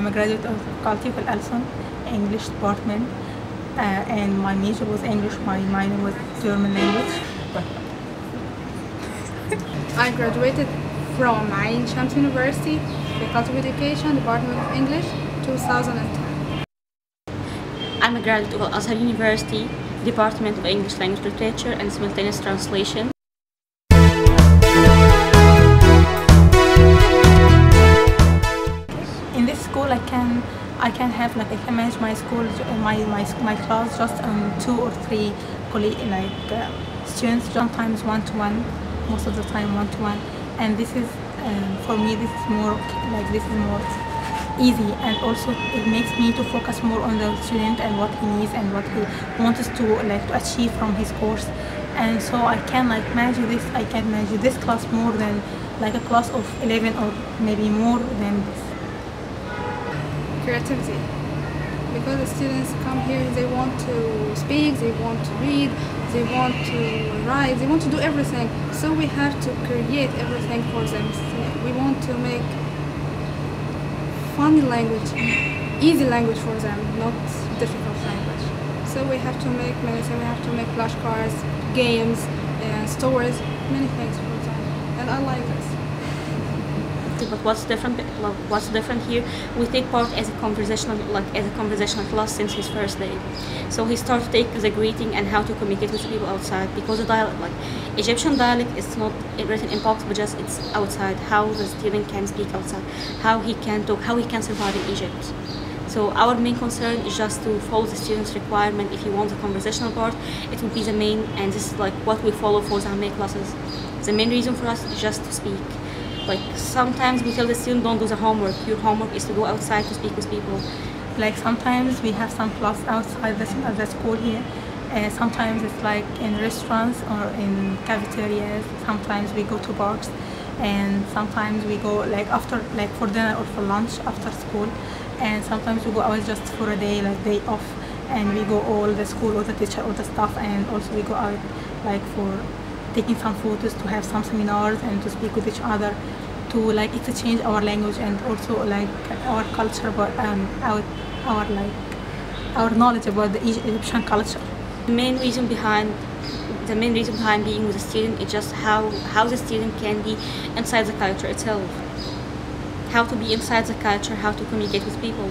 I'm a graduate of Colloquial Arabic English department, and my major was English, my minor was German language. I graduated from Ain Shams University, Faculty of Education, Department of English, 2010. I'm a graduate of Al-Azhar University, Department of English Language Literature and Simultaneous Translation. In this school, I can manage my school, my class just on 2 or 3 students. Sometimes one-to-one, most of the time one-to-one, and this is for me this is more easy, and also it makes me to focus more on the student and what he needs and what he wants to achieve from his course. And so I can manage this class more than a class of 11 or maybe more than this. Creativity. Because the students come here, they want to speak, they want to read, they want to write, they want to do everything. So we have to create everything for them. We want to make funny language, easy language for them, not difficult language. So we have to make many things. We have to make flashcards, games, and stories, many things for them. And I like this. But what's different here? We take part as a conversational class since his first day. So he started to take the greeting and how to communicate with people outside, because the dialect, Egyptian dialect, is not written in box, but just it's outside. How the student can speak outside, how he can talk, how he can survive in Egypt. So our main concern is just to follow the student's requirement. If he wants the conversational part, it will be the main, and this is what we follow for the Arabic classes. The main reason for us is just to speak. Sometimes we tell the student, don't do the homework. Your homework is to go outside to speak with people. Sometimes we have some class outside the school here. Sometimes it's in restaurants or in cafeterias. Sometimes we go to parks, and sometimes we go after for dinner or for lunch after school. And sometimes we go out just for a day, day off, and we go all the school, all the teacher, all the staff, and also we go out for taking some photos, to have some seminars, and to speak with each other, to exchange our language and also our culture, but our knowledge about the Egyptian culture. The main reason behind being with a student is just how the student can be inside the culture itself. How to be inside the culture, how to communicate with people.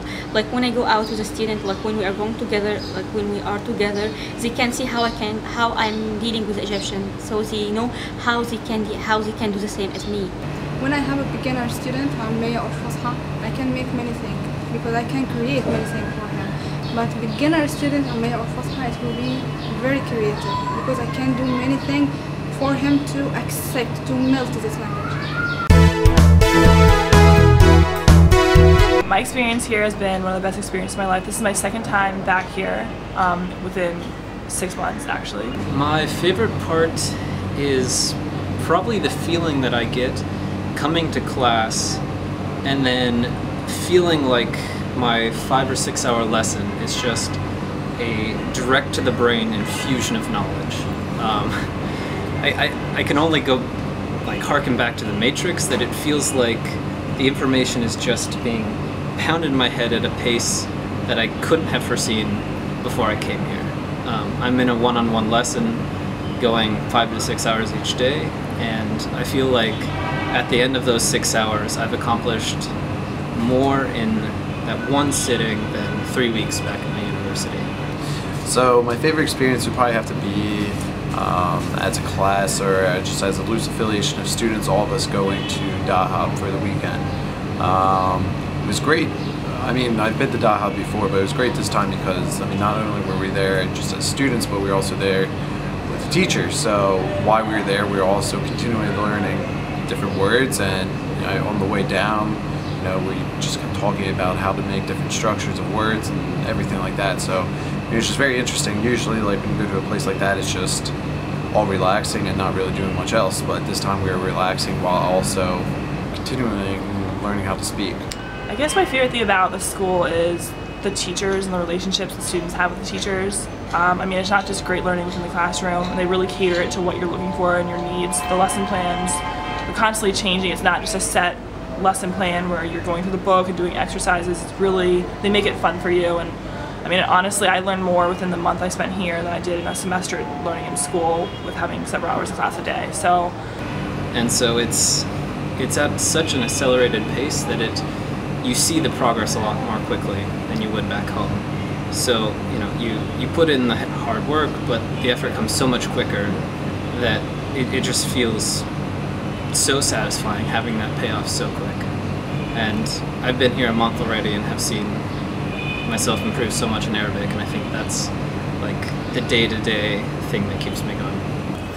When I go out with a student, when we are going together, when we are together, they can see how I'm dealing with the Egyptian, so they know how they can do the same as me. When I have a beginner student, Arabeya or Fusha, I can make many things because I can create many things for him. But beginner student, Arabeya or Fusha, it will be very creative because I can do many things for him to accept, to melt this language. My experience here has been one of the best experiences of my life. This is my second time back here, within 6 months actually. My favorite part is probably the feeling that I get coming to class and then feeling like my 5 or 6 hour lesson is just a direct to the brain infusion of knowledge. I can only go harken back to the Matrix, that it feels like the information is just being pounded in my head at a pace that I couldn't have foreseen before I came here. I'm in a one-on-one lesson going 5 to 6 hours each day, and I feel like at the end of those 6 hours I've accomplished more in that one sitting than 3 weeks back in the university. So my favorite experience would probably have to be as a class, or just as a loose affiliation of students, all of us going to Dahab for the weekend. It was great. I mean, I've been to Dahab before, but it was great this time because, not only were we there just as students, but we were also there with the teachers. So while we were there, we were also continually learning different words, and on the way down, we just kept talking about how to make different structures of words and everything like that. So it was just very interesting. Usually, when you go to a place like that, it's just all relaxing and not really doing much else. But this time we were relaxing while also continuing learning how to speak. I guess my favorite thing about the school is the teachers and the relationships the students have with the teachers. It's not just great learning within the classroom. They really cater it to what you're looking for and your needs. The lesson plans are constantly changing. It's not just a set lesson plan where you're going through the book and doing exercises. It's really, they make it fun for you. And I mean, honestly, I learned more within the month I spent here than I did in a semester learning in school with having several hours of class a day. So it's at such an accelerated pace that you see the progress a lot more quickly than you would back home. So, you know, you put in the hard work, but the effort comes so much quicker that it just feels so satisfying having that payoff so quick. And I've been here a month already and have seen myself improve so much in Arabic, and I think that's like the day-to-day thing that keeps me going.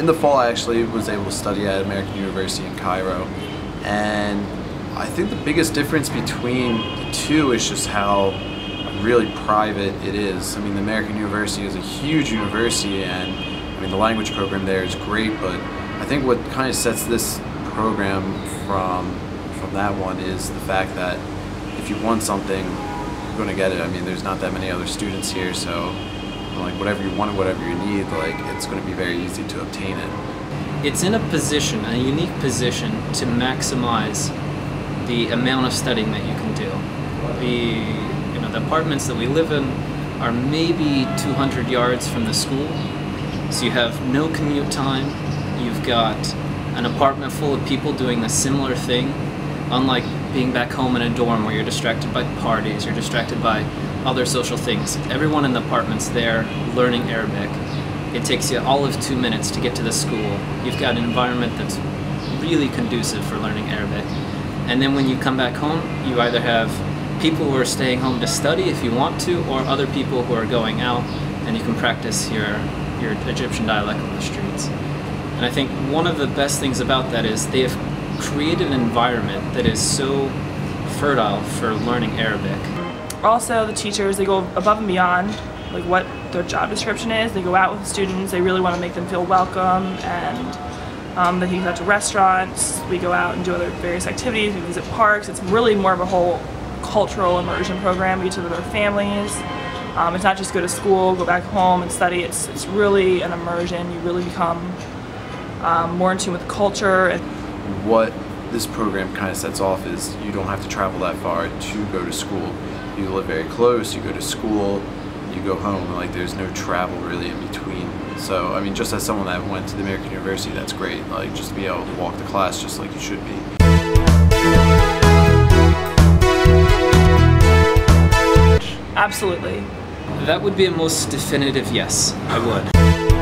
In the fall, I actually was able to study at American University in Cairo, and I think the biggest difference between the two is just how really private it is. I mean, the American University is a huge university, and I mean the language program there is great, but I think what kind of sets this program from that one is the fact that if you want something, you're going to get it. I mean, there's not that many other students here, so like whatever you want, whatever you need, like it's going to be very easy to obtain it. It's in a unique position to maximize the amount of studying that you can do. The apartments that we live in are maybe 200 yards from the school, so you have no commute time. You've got an apartment full of people doing a similar thing, unlike being back home in a dorm where you're distracted by parties, you're distracted by other social things. Everyone in the apartment's there learning Arabic. It takes you all of 2 minutes to get to the school. You've got an environment that's really conducive for learning Arabic. And then when you come back home, you either have people who are staying home to study if you want to, or other people who are going out, and you can practice your Egyptian dialect on the streets. And I think one of the best things about that is they have created an environment that is so fertile for learning Arabic. Also, the teachers, they go above and beyond like what their job description is. They go out with the students, they really want to make them feel welcome, and they take us out to restaurants, we go out and do other various activities, we visit parks. It's really more of a whole cultural immersion program. We get to know their families. It's not just go to school, go back home and study. It's really an immersion. You really become more in tune with the culture. What this program kind of sets off is you don't have to travel that far to go to school. You live very close, you go to school, you go home, like there's no travel really in between. So, I mean, just as someone that went to the American University, that's great. Like, just to be able to walk to class just like you should be. Absolutely. That would be a most definitive yes, I would.